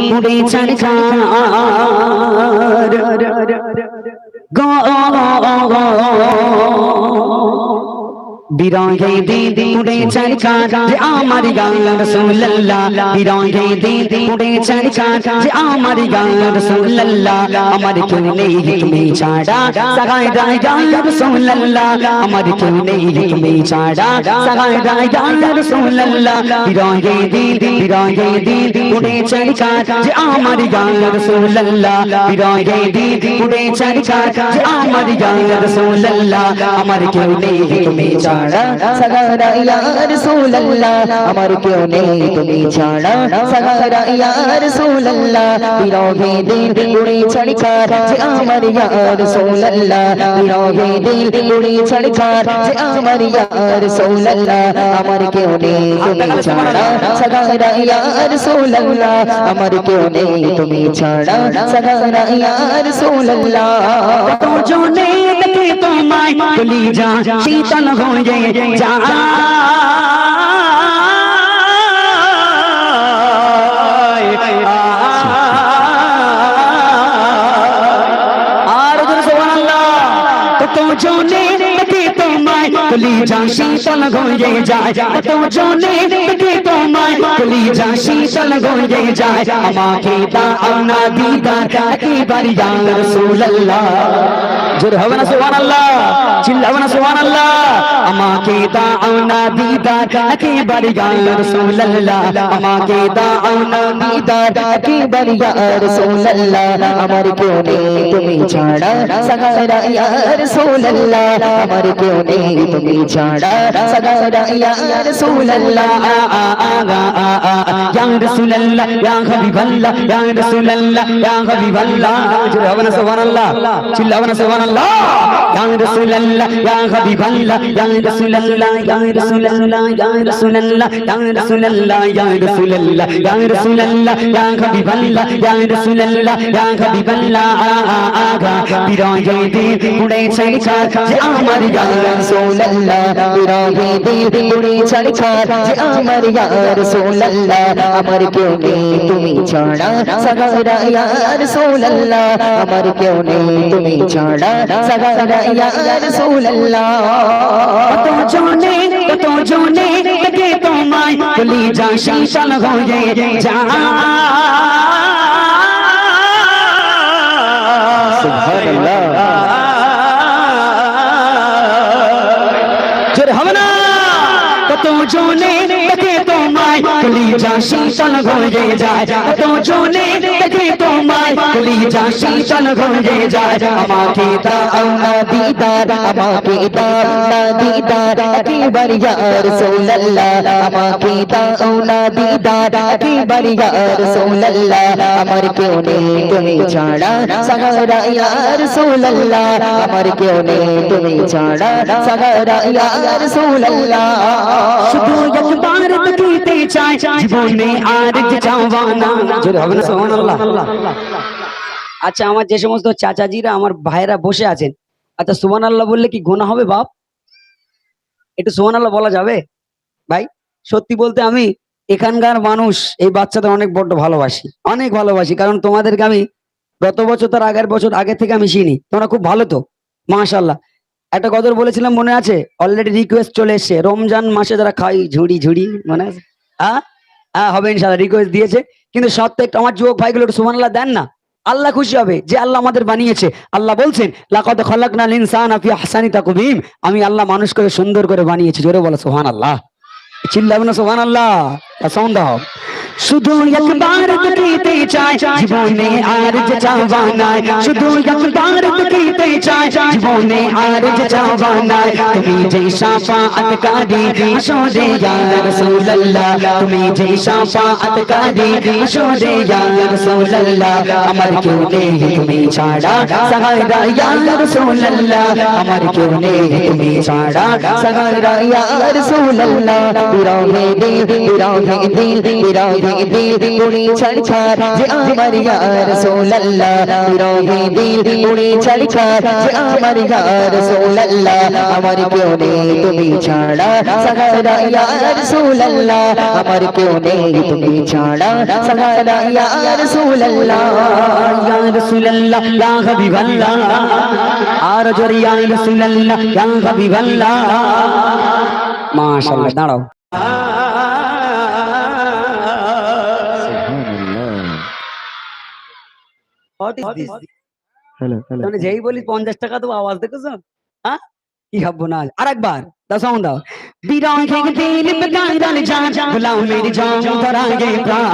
উড়ে ছারখার গো বিরহে দিন উড়ে ছারখার যে আমার ইয়া রাসূলুল্লাহ বিরহে দিন উড়ে ছারখার যে আমার ইয়া রাসূলুল্লাহ আমার কেউ নেই তুমি ছাড়া সাগায় দায় ইয়া রাসূলুল্লাহ আমার কেউ নেই তুমি ছাড়া সাগায় দায় ইয়া রাসূলুল্লাহ বিরহে দিন উড়ে ছারখার যে আমার ইয়া রাসূলুল্লাহ বিরহে দিন উড়ে ছারখার যে আমার ইয়া রাসূলুল্লাহ আমার কেউ নেই তুমি ছাড়া সাগারা ইয়া রাসূলুল্লাহ আমার কেউ নেই তুমি ছাড়া সাগারা ইয়া রাসূলুল্লাহ বিরহে দিন উড়ে ছারখার যে আমার ইয়া রাসূলুল্লাহ বিরহে দিন উড়ে ছারখার যে আমার ইয়া রাসূলুল্লাহ আমার কেউ নেই তুমি ছাড়া সাগারা ইয়া রাসূলুল্লাহ আমার কেউ নেই তুমি ছাড়া সাগারা ইয়া রাসূলুল্লাহ তো জনে দেখে তোমায় কলিজা শীতল হয়ে যা আর সুবহানাল্লাহ তো জনে দেখে তোমায় কলিজা শীতল হয়ে যায় তো জনে দেখে তোমায় কলিজা শীতল হয়ে যায় আমাকে দাও না দিদার একবার ইয়া রাসূলুল্লাহ জোরে হবে না সুবহানাল্লাহ চিল্লাবে না সুবহানাল্লাহ আমাকে দাও না দিদার একবার ইয়া রাসূলুল্লাহ আমাকে দাও না দিদার একবার ইয়া রাসূলুল্লাহ আমার কেউ নেই তুমি ছাড়া সাগারা ইয়া রাসূলুল্লাহ আমার কেউ নেই তুমি ছাড়া সাগারা ইয়া রাসূলুল্লাহ ইয়া রাসূলুল্লাহ ইয়া হাবিবাল্লাহ ইয়া রাসূলুল্লাহ ইয়া হাবিবাল্লাহ জোরে হবে না সুবহানাল্লাহ চিল্লাবে না সুবহানাল্লাহ ইয়া রাসূলুল্লাহ ইয়া হাবিবাল্লাহ ইয়া রাসূলুল্লাহ ইয়া রাসূলুল্লাহ ইয়া রাসূলুল্লাহ ইয়া রাসূলুল্লাহ ইয়া রাসূলুল্লাহ ইয়া রাসূলুল্লাহ ইয়া হাবিবাল্লাহ ইয়া রাসূলুল্লাহ ইয়া হাবিবাল্লাহ আগা বিরহে দিন উড়ে ছারখার যে আমার ইয়া রাসূলুল্লাহ বিরহে দিন উড়ে ছারখার যে আমার ইয়া রাসূলুল্লাহ আমার কেউ নেই তুমি ছাড়া সাগারা ইয়া রাসূলুল্লাহ আমার কেউ নেই তুমি ছাড়া সাগারা ইয়া রাসূলুল্লাহ কত জনে দেখে তোমায় কলিজা শীতল হয়ে যায় সুবহানাল্লাহ জোরে হবে না কত জনে দেখে তোমায় কলিজা শীতল হয়ে যায় কত জনে দেখে তোমায় কলিজা শীতল হয়ে যায় আমাকে দাও না দিদার আমাকে দাও না দিদার একবার ইয়া রাসূলুল্লাহ আমাকে দাও না দিদার একবার ইয়া রাসূলুল্লাহ আমার কেউ নেই তুমি ছাড়া সাগারা ইয়া রাসূলুল্লাহ আমার কেউ নেই তুমি ছাড়া সাগারা ইয়া রাসূলুল্লাহ শুধু একবার দেখিতে চাই জীবনে আর যে চাওয়ানা জোরে হবে না সুবহানাল্লাহ আচ্ছা আমার যে সমস্ত চাচাজিরা আমার ভাইরা বসে আছেন আচ্ছা সুবহানাল্লাহ বললে কি গুনাহ হবে বাপ একটু সুবহানাল্লাহ বলা যাবে ভাই সত্যি বলতে আমি এখানকার মানুষ এই বাচ্চাদের অনেক বড় ভালোবাসি কারণ তোমাদেরকে আমি গত বছর তার আগের বছর আগে থেকে আমি চিনি তোমরা খুব ভালো তো মাশাআল্লাহ একটা গদর বলেছিলাম মনে আছে অলরেডি রিকোয়েস্ট চলে এসেছে রমজান মাসে যারা খাই ঝুড়ি মনে আছে হ্যাঁ হবে ইনশাআল্লাহ রিকোয়েস্ট দিয়েছে কিন্তু সত্যি একটু আমার যুবক ভাইগুলো একটু সুবহানাল্লাহ দেন না আল্লাহ খুশি হবে যে আল্লাহ আমাদের বানিয়েছে আল্লাহ বলছেন লাকাদ খালাকনাল ইনসানা ফি আহসানি তাকবীম আমি আল্লাহ মানুষকে সুন্দর করে বানিয়েছি জোরে বলো সুবহানাল্লাহ চিল্লাবেন না সুবহানাল্লাহ সাউন্ড দাও শুধু একবার দেখিতে চাই জীবনে আর যে চাওয়ানা শুধু একবার দেখিতে চাই জীবনে আর যে চাওয়ানা তুমি যে শাফাআতকারী আসরে ইয়া রাসূলুল্লাহ তুমি যে শাফাআতকারী আসরে ইয়া রাসূলুল্লাহ আমার কেউ নেই তুমি ছাড়া সাগারা ইয়া রাসূলুল্লাহ আমার কেউ নেই তুমি ছাড়া সাগারা ইয়া রাসূলুল্লাহ বিরহে দিল বিরহে দিল উড়ে ছাড় যে আমার ইয়া রাসূলুল্লাহ বিরহে দিল উড়ে ছাড় যে আমার ইয়া রাসূলুল্লাহ আমার কেউ নেই তুমি ছাড়া সাহারা ইয়া রাসূলুল্লাহ আমার কেউ নেই তুমি ছাড়া সাহারা ইয়া রাসূলুল্লাহ ইয়া রাসূলুল্লাহ ইয়া হাবিবাল্লাহ আর জোরে ইয়া রাসূলুল্লাহ ইয়া হাবিবাল্লাহ মাশাআল্লাহ দাঁড়াও What is this? মানে যেই বলি 50 টাকা তো আওয়াজ দেখেছো হ্যাঁ কি হবো না আরেকবার দাও সাউন্ড দাও বিরহে দিল বেকারান জান গোলাম মেরি জান ধরাগে প্রাণ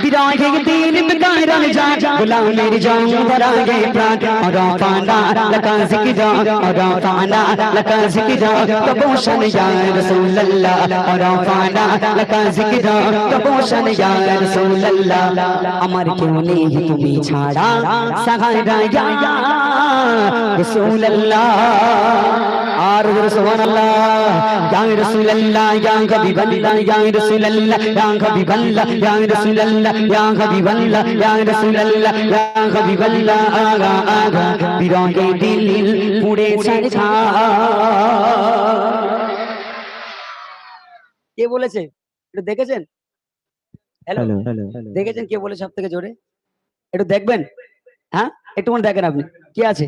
বিরহে দিল বেকারান জান গোলাম মেরি জান ধরাগে প্রাণ और फाना लका जिक्रा और फाना लका जिक्रा कबोशन या रसूल अल्लाह और फाना लका जिक्रा कबोशन या रसूल अल्लाह আমার কেউ নেই তুমি ছাড়া সাহারা ইয়া রসূল আল্লাহ আর সুবহানাল্লাহ ইয়া রাসূল আল্লাহ ইয়া হাবিবাল্লাহ ইয়া রাসূল আল্লাহ ইয়া হাবিবাল্লাহ ইয়া রাসূল আল্লাহ ইয়া হাবিবাল্লাহ ইয়া রাসূল আল্লাহ ইয়া হাবিবাল্লাহ আগা আগা বিরহে দিল পুড়ে ছাড়া কে বলেছে একটু দেখেছেন হ্যালো দেখেছেন কে বলে সবথেকে জোরে একটু দেখবেন হ্যাঁ একটু মনে দেখেন আপনি কি আছে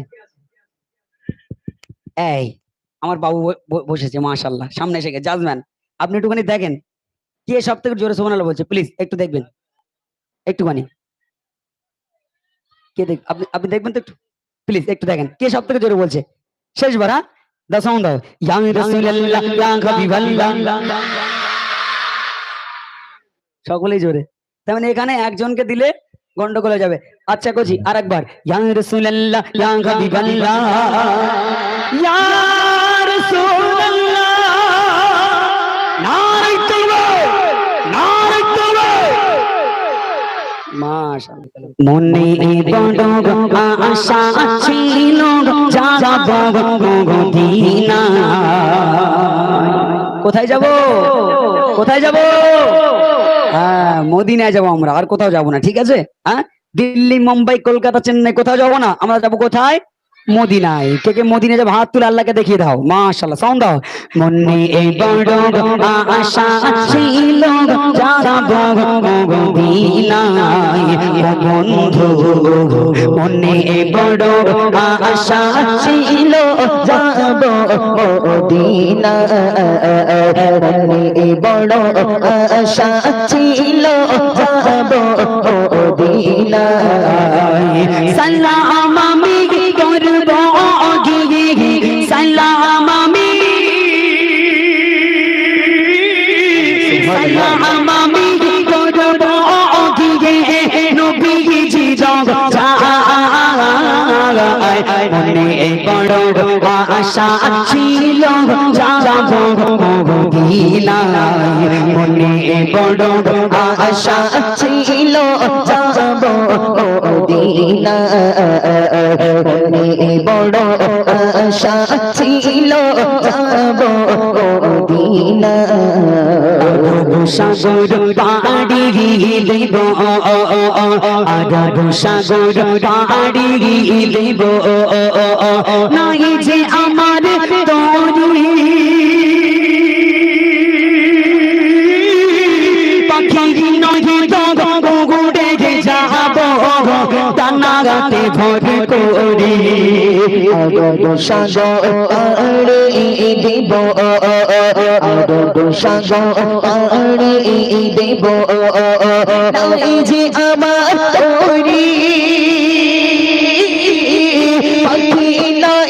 এই আমার বাবু বসেছে মাশাআল্লাহ সামনে এসে গেছে জাজম্যান আপনি একটুখানি দেখেন কে সবথেকে জোরে সুবহানাল্লাহ বলছে প্লিজ একটু দেখবেন একটুখানি কে দেখ আপনি দেখবেন তো একটু প্লিজ একটু দেখেন কে সবথেকে জোরে বলছে শেষবার হ্যাঁ দাও সাউন্ড দাও ইয়া রাসূলুল্লাহ ইয়া হাবিবাল্লাহ সকলেই জোরে তার মানে এখানে একজনকে দিলে গন্ডগোল হয়ে যাবে আচ্ছা কোচি আরেকবার ইয়া রাসূলুল্লাহ ইয়া হাবিবাল্লাহ ইয়া রাসূলুল্লাহ নারে তাকবীর নারে তাকবীর মাশাআল্লাহ মনে বড় আশা ছিল যাব মদিনা কোথায় যাব কোথায় যাব হ্যাঁ মদিনায় যাবো আমরা আর কোথাও যাবো না ঠিক আছে হ্যাঁ দিল্লি মুম্বাই কলকাতা চেন্নাই কোথাও যাবো না আমরা যাবো কোথায় মদিনায় কে কে মদিনায় যাবো হাত তুলে আল্লাহকে দেখিয়ে দাও মাশাআল্লাহ সাউন্ড দাও মনে বড় আশা ছিল যাব মদিনায় বন্ধু মনে বড় আশা ছিল যাব মদিনায় মনে বড় আশা ছিল যাব মদিনায় সালাম আমি করব গিয়ে সালাম আমি সালাম আমি করব গিয়ে নবীজি মনে বড় আশা ছিল যাব মদিনায় মনে বড় আশা ছিল যাব মদিনায় মনে বড় আশা ছিল যাব মদিনায় সাগর পাড়ি দেব আরব সাগর পাড়ি দেব নাই যে আমার তরি পাখি নয় তো গুড়ে যাব দানাতে ভরে করি আরব সাগর দেব আরব সাগর দেব নাই যে আমার তরি পাখি নাই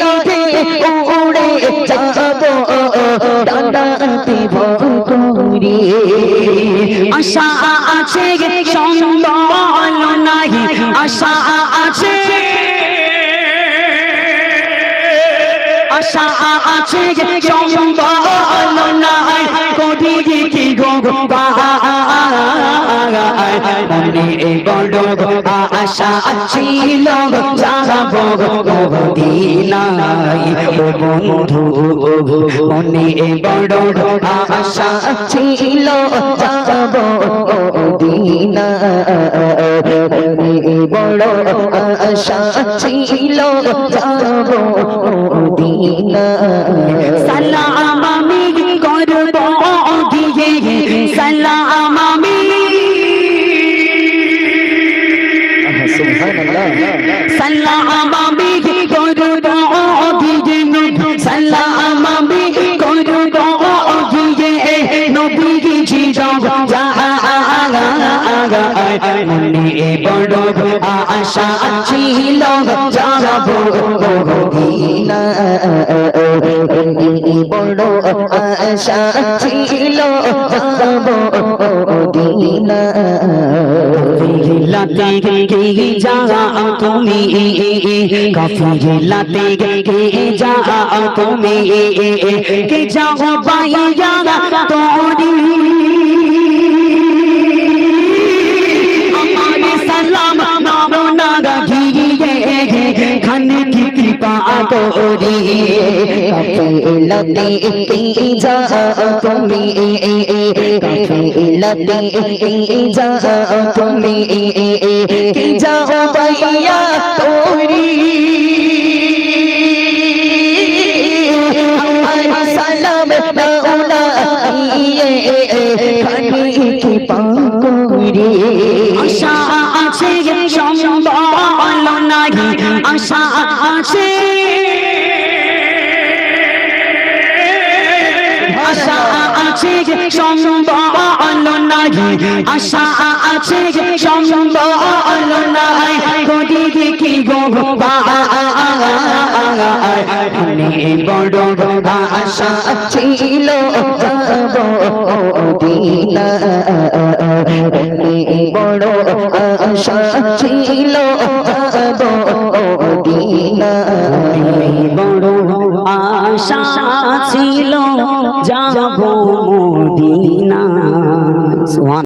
উড়ে যাব দানাতে ভরে আশা আছে সম্বল নাই আশা আছে আশা আছে সম্বল নাই করি কি গো মনে বড় আশা ছিল যাব মদিনায় ও বন্ধু মনে বড় আশা ছিল যাব মদিনায় বড় আশা ছিল যাব মদিনায় সালাম আমি করব দিয়ে সালাম আমি সুবহানাল্লাহ সালাম আমি করব দিয়ে সালাম আমি করব দিয়ে নবীজি যাব মনে বড় আশা ছিল যাব মদিনায় বড় আশা ছিল যাব মদিনায় লাতে গে যা তুমি কাফিলাতে গে যা তুমি কে যাও বাইয়া তোরি আমারে সালাম নাম না গিয়ে খানে কি কৃপা তোরি কাফিলাতে যা তুমি কাফিলাতে যা তুমি কি যাও বাইয়া তোরি সালাম দাওনা খানি কি পাকুরি আশা আছে সম্বল নাই আশা আছে আশা আছে সম্বল নাই আশা আছে সম্বল নাই কোটি কি গো বড় আশা ছিল যাব মদিনায়